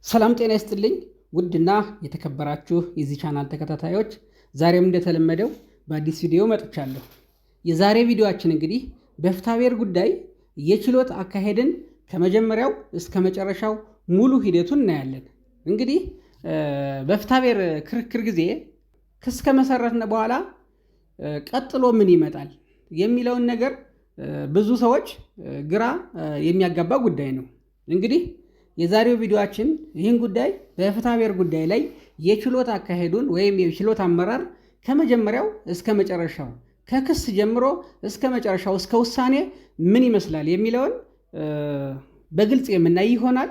ሰላም ጤና ይስጥልኝ ውድና የተከበራችሁ የዚህ ቻናል ተከታታዮች፣ ዛሬም እንደተለመደው በአዲስ ቪዲዮ መጥቻለሁ። የዛሬ ቪዲዮአችን እንግዲህ በፍትሐብሔር ጉዳይ የችሎት አካሄድን ከመጀመሪያው እስከ መጨረሻው ሙሉ ሂደቱን እናያለን። እንግዲህ በፍትሐብሔር ክርክር ጊዜ ክስ ከመሰረትን በኋላ ቀጥሎ ምን ይመጣል የሚለውን ነገር ብዙ ሰዎች ግራ የሚያጋባ ጉዳይ ነው። እንግዲህ የዛሬው ቪዲዮአችን ይህን ጉዳይ በፍትሐብሔር ጉዳይ ላይ የችሎት አካሄዱን ወይም የችሎት አመራር ከመጀመሪያው እስከ መጨረሻው ከክስ ጀምሮ እስከ መጨረሻው እስከ ውሳኔ ምን ይመስላል የሚለውን በግልጽ የምናይ ይሆናል።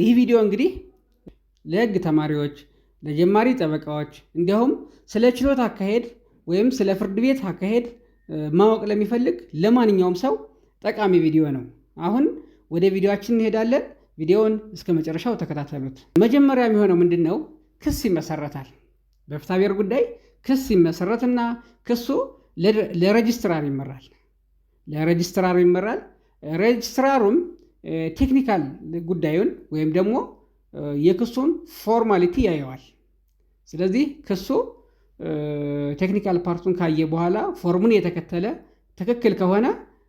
ይህ ቪዲዮ እንግዲህ ለሕግ ተማሪዎች፣ ለጀማሪ ጠበቃዎች እንዲሁም ስለ ችሎት አካሄድ ወይም ስለ ፍርድ ቤት አካሄድ ማወቅ ለሚፈልግ ለማንኛውም ሰው ጠቃሚ ቪዲዮ ነው። አሁን ወደ ቪዲዮአችን እንሄዳለን። ቪዲዮውን እስከ መጨረሻው ተከታተሉት። መጀመሪያ የሚሆነው ምንድነው? ክስ ይመሰረታል። በፍትሐብሔር ጉዳይ ክስ ይመሰረትና ክሱ ለሬጅስትራር ይመራል። ሬጅስትራሩም ቴክኒካል ጉዳዩን ወይም ደግሞ የክሱን ፎርማሊቲ ያየዋል። ስለዚህ ክሱ ቴክኒካል ፓርቱን ካየ በኋላ ፎርሙን የተከተለ ትክክል ከሆነ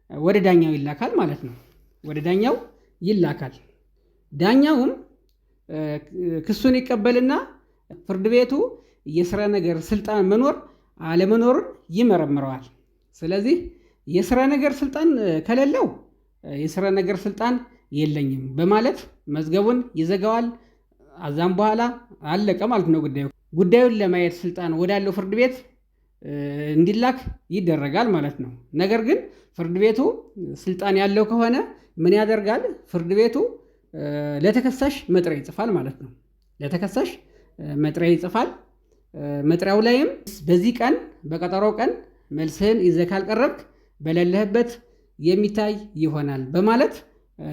ወደ ዳኛው ይላካል ማለት ነው። ወደ ዳኛው ይላካል። ዳኛውም ክሱን ይቀበልና ፍርድ ቤቱ የሥራ ነገር ስልጣን መኖር አለመኖርን ይመረምረዋል። ስለዚህ የሥራ ነገር ስልጣን ከሌለው የሥራ ነገር ስልጣን የለኝም በማለት መዝገቡን ይዘጋዋል። አዛም በኋላ አለቀ ማለት ነው። ጉዳዩን ለማየት ስልጣን ወዳለው ፍርድ ቤት እንዲላክ ይደረጋል ማለት ነው። ነገር ግን ፍርድ ቤቱ ስልጣን ያለው ከሆነ ምን ያደርጋል? ፍርድ ቤቱ ለተከሳሽ መጥሪያ ይጽፋል ማለት ነው። ለተከሳሽ መጥሪያ ይጽፋል። መጥሪያው ላይም በዚህ ቀን በቀጠሮው ቀን መልስህን ይዘህ ካልቀረብክ በሌለህበት የሚታይ ይሆናል በማለት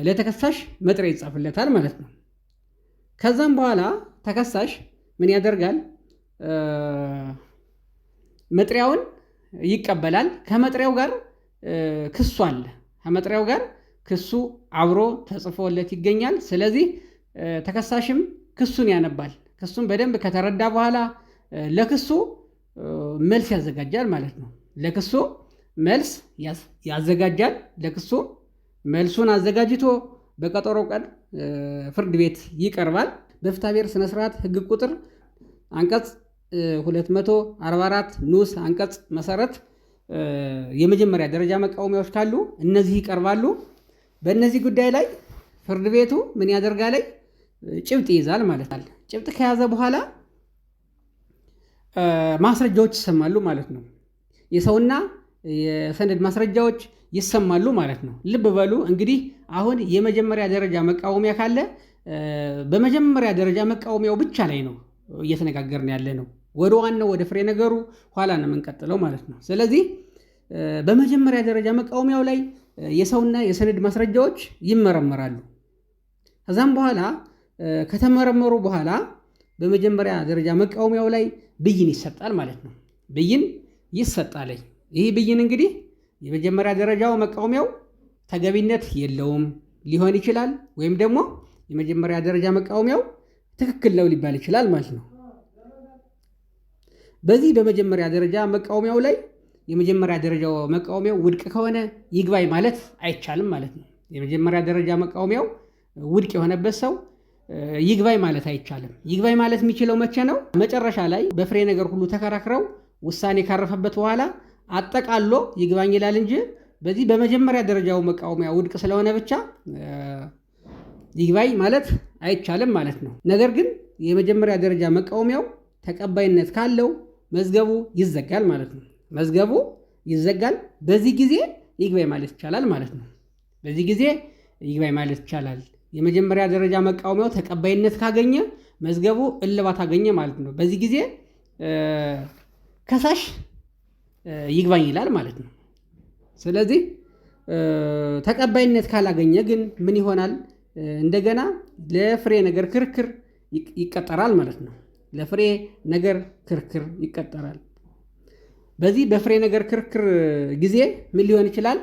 ለተከሳሽ መጥሪያ ይጻፍለታል ማለት ነው። ከዛም በኋላ ተከሳሽ ምን ያደርጋል? መጥሪያውን ይቀበላል። ከመጥሪያው ጋር ክሱ አለ። ከመጥሪያው ጋር ክሱ አብሮ ተጽፎለት ይገኛል። ስለዚህ ተከሳሽም ክሱን ያነባል። ክሱን በደንብ ከተረዳ በኋላ ለክሱ መልስ ያዘጋጃል ማለት ነው። ለክሱ መልስ ያዘጋጃል። ለክሱ መልሱን አዘጋጅቶ በቀጠሮ ቀን ፍርድ ቤት ይቀርባል። በፍትሐብሔር ስነስርዓት ሕግ ቁጥር አንቀጽ 244 ንዑስ አንቀጽ መሰረት የመጀመሪያ ደረጃ መቃወሚያዎች ካሉ እነዚህ ይቀርባሉ። በእነዚህ ጉዳይ ላይ ፍርድ ቤቱ ምን ያደርጋል? ጭብጥ ይይዛል ማለት ነው። ጭብጥ ከያዘ በኋላ ማስረጃዎች ይሰማሉ ማለት ነው። የሰውና የሰነድ ማስረጃዎች ይሰማሉ ማለት ነው። ልብ በሉ እንግዲህ አሁን የመጀመሪያ ደረጃ መቃወሚያ ካለ በመጀመሪያ ደረጃ መቃወሚያው ብቻ ላይ ነው እየተነጋገርን ያለ ነው። ወደ ዋናው ወደ ፍሬ ነገሩ ኋላ ነው የምንቀጥለው ማለት ነው። ስለዚህ በመጀመሪያ ደረጃ መቃወሚያው ላይ የሰውና የሰነድ ማስረጃዎች ይመረመራሉ። ከዛም በኋላ ከተመረመሩ በኋላ በመጀመሪያ ደረጃ መቃወሚያው ላይ ብይን ይሰጣል ማለት ነው። ብይን ይሰጣል። ይህ ብይን እንግዲህ የመጀመሪያ ደረጃው መቃወሚያው ተገቢነት የለውም ሊሆን ይችላል፣ ወይም ደግሞ የመጀመሪያ ደረጃ መቃወሚያው ትክክል ነው ሊባል ይችላል ማለት ነው። በዚህ በመጀመሪያ ደረጃ መቃወሚያው ላይ የመጀመሪያ ደረጃው መቃወሚያው ውድቅ ከሆነ ይግባኝ ማለት አይቻልም ማለት ነው። የመጀመሪያ ደረጃ መቃወሚያው ውድቅ የሆነበት ሰው ይግባኝ ማለት አይቻልም። ይግባኝ ማለት የሚችለው መቼ ነው? መጨረሻ ላይ በፍሬ ነገር ሁሉ ተከራክረው ውሳኔ ካረፈበት በኋላ አጠቃሎ ይግባኝ ይላል እንጂ በዚህ በመጀመሪያ ደረጃው መቃወሚያ ውድቅ ስለሆነ ብቻ ይግባኝ ማለት አይቻልም ማለት ነው። ነገር ግን የመጀመሪያ ደረጃ መቃወሚያው ተቀባይነት ካለው መዝገቡ ይዘጋል ማለት ነው። መዝገቡ ይዘጋል። በዚህ ጊዜ ይግባኝ ማለት ይቻላል ማለት ነው። በዚህ ጊዜ ይግባኝ ማለት ይቻላል። የመጀመሪያ ደረጃ መቃወሚያው ተቀባይነት ካገኘ መዝገቡ እልባት አገኘ ማለት ነው። በዚህ ጊዜ ከሳሽ ይግባኝ ይላል ማለት ነው። ስለዚህ ተቀባይነት ካላገኘ ግን ምን ይሆናል? እንደገና ለፍሬ ነገር ክርክር ይቀጠራል ማለት ነው። ለፍሬ ነገር ክርክር ይቀጠራል። በዚህ በፍሬ ነገር ክርክር ጊዜ ምን ሊሆን ይችላል?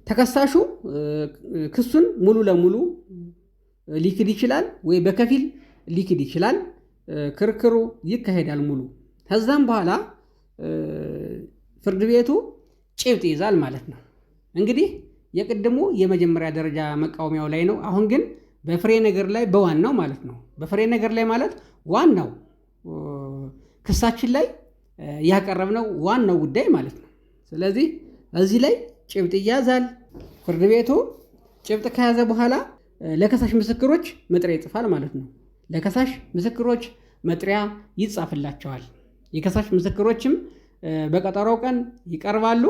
ተከሳሹ ክሱን ሙሉ ለሙሉ ሊክድ ይችላል ወይ በከፊል ሊክድ ይችላል። ክርክሩ ይካሄዳል ሙሉ። ከዛም በኋላ ፍርድ ቤቱ ጭብጥ ይዛል ማለት ነው። እንግዲህ የቅድሙ የመጀመሪያ ደረጃ መቃወሚያው ላይ ነው። አሁን ግን በፍሬ ነገር ላይ በዋናው ማለት ነው። በፍሬ ነገር ላይ ማለት ዋናው ክሳችን ላይ ያቀረብነው ዋናው ጉዳይ ማለት ነው። ስለዚህ እዚህ ላይ ጭብጥ ይያዛል። ፍርድ ቤቱ ጭብጥ ከያዘ በኋላ ለከሳሽ ምስክሮች መጥሪያ ይጽፋል ማለት ነው። ለከሳሽ ምስክሮች መጥሪያ ይጻፍላቸዋል። የከሳሽ ምስክሮችም በቀጠሮው ቀን ይቀርባሉ፣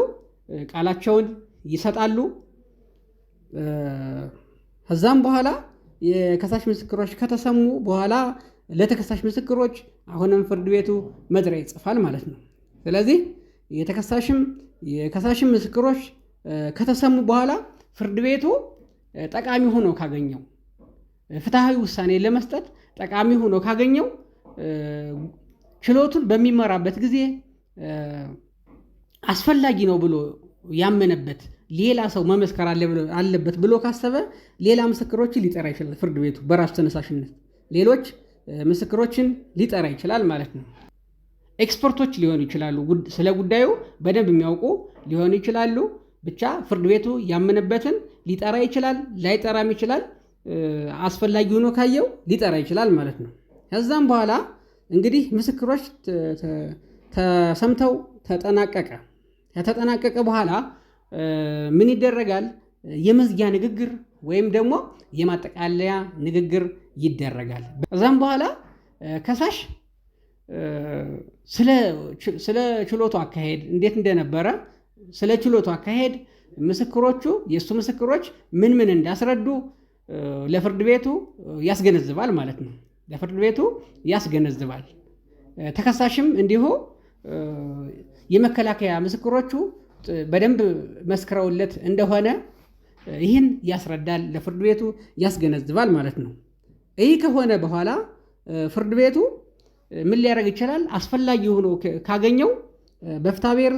ቃላቸውን ይሰጣሉ። ከዛም በኋላ የከሳሽ ምስክሮች ከተሰሙ በኋላ ለተከሳሽ ምስክሮች አሁንም ፍርድ ቤቱ መጥሪያ ይጽፋል ማለት ነው። ስለዚህ የከሳሽም ምስክሮች ከተሰሙ በኋላ ፍርድ ቤቱ ጠቃሚ ሆኖ ካገኘው ፍትሐዊ ውሳኔ ለመስጠት ጠቃሚ ሆኖ ካገኘው ችሎቱን በሚመራበት ጊዜ አስፈላጊ ነው ብሎ ያመነበት ሌላ ሰው መመስከር አለበት ብሎ ካሰበ ሌላ ምስክሮችን ሊጠራ ይችላል። ፍርድ ቤቱ በራሱ ተነሳሽነት ሌሎች ምስክሮችን ሊጠራ ይችላል ማለት ነው። ኤክስፐርቶች ሊሆኑ ይችላሉ፣ ስለ ጉዳዩ በደንብ የሚያውቁ ሊሆኑ ይችላሉ። ብቻ ፍርድ ቤቱ ያመነበትን ሊጠራ ይችላል፣ ላይጠራም ይችላል። አስፈላጊ ሆኖ ካየው ሊጠራ ይችላል ማለት ነው። ከዛም በኋላ እንግዲህ ምስክሮች ተሰምተው ከተጠናቀቀ በኋላ ምን ይደረጋል? የመዝጊያ ንግግር ወይም ደግሞ የማጠቃለያ ንግግር ይደረጋል። ከዛም በኋላ ከሳሽ ስለ ችሎቱ አካሄድ እንዴት እንደነበረ ስለ ችሎቱ አካሄድ የእሱ ምስክሮች ምን እንዳስረዱ ለፍርድ ቤቱ ያስገነዝባል ማለት ነው። ለፍርድ ቤቱ ያስገነዝባል። ተከሳሽም እንዲሁ የመከላከያ ምስክሮቹ በደንብ መስክረውለት እንደሆነ ይህን ያስረዳል፣ ለፍርድ ቤቱ ያስገነዝባል ማለት ነው። ይህ ከሆነ በኋላ ፍርድ ቤቱ ምን ሊያደርግ ይችላል? አስፈላጊ ሆኖ ካገኘው በፍትሐብሔር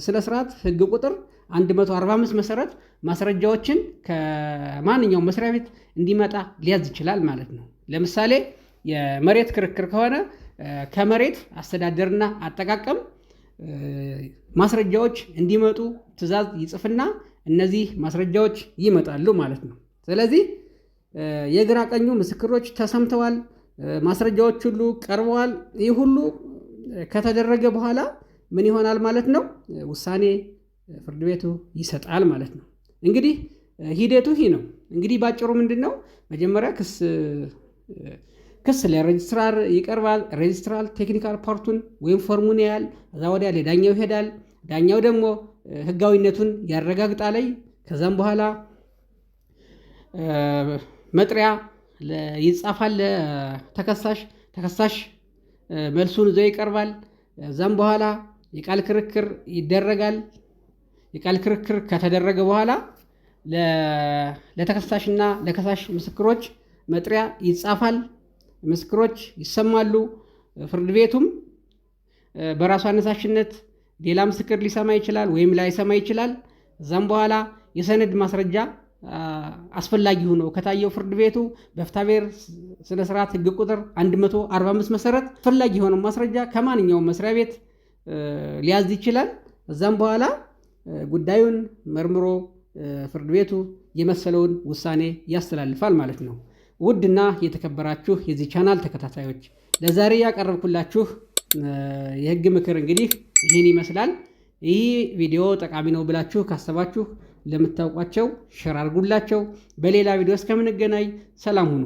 ስነ ስርዓት ሕግ ቁጥር 145 መሰረት ማስረጃዎችን ከማንኛውም መስሪያ ቤት እንዲመጣ ሊያዝ ይችላል ማለት ነው። ለምሳሌ የመሬት ክርክር ከሆነ ከመሬት አስተዳደርና አጠቃቀም ማስረጃዎች እንዲመጡ ትዕዛዝ ይጽፍና እነዚህ ማስረጃዎች ይመጣሉ ማለት ነው። ስለዚህ የግራ ቀኙ ምስክሮች ተሰምተዋል፣ ማስረጃዎች ሁሉ ቀርበዋል። ይህ ሁሉ ከተደረገ በኋላ ምን ይሆናል ማለት ነው? ውሳኔ ፍርድ ቤቱ ይሰጣል ማለት ነው። እንግዲህ ሂደቱ ይህ ነው። እንግዲህ ባጭሩ ምንድን ነው? መጀመሪያ ክስ ለሬጅስትራር ይቀርባል። ሬጅስትራር ቴክኒካል ፓርቱን ወይም ፎርሙን ያያል። ከዛ ወዲያ ለዳኛው ይሄዳል። ዳኛው ደግሞ ህጋዊነቱን ያረጋግጣል። ከዛም በኋላ መጥሪያ ይጻፋል ለተከሳሽ። ተከሳሽ መልሱን ይዞ ይቀርባል። ከዛም በኋላ የቃል ክርክር ይደረጋል። የቃል ክርክር ከተደረገ በኋላ ለተከሳሽና ለከሳሽ ምስክሮች መጥሪያ ይጻፋል። ምስክሮች ይሰማሉ። ፍርድ ቤቱም በራሱ አነሳሽነት ሌላ ምስክር ሊሰማ ይችላል ወይም ላይሰማ ይችላል። እዛም በኋላ የሰነድ ማስረጃ አስፈላጊ ሆኖ ከታየው ፍርድ ቤቱ በፍትሐብሔር ስነ ስርዓት ሕግ ቁጥር 145 መሰረት አስፈላጊ የሆነው ማስረጃ ከማንኛውም መስሪያ ቤት ሊያዝ ይችላል። እዛም በኋላ ጉዳዩን መርምሮ ፍርድ ቤቱ የመሰለውን ውሳኔ ያስተላልፋል ማለት ነው። ውድና የተከበራችሁ የዚህ ቻናል ተከታታዮች ለዛሬ ያቀረብኩላችሁ የህግ ምክር እንግዲህ ይህን ይመስላል። ይህ ቪዲዮ ጠቃሚ ነው ብላችሁ ካሰባችሁ ለምታውቋቸው ሼር አድርጉላቸው። በሌላ ቪዲዮ እስከምንገናኝ ሰላም ሁኑ።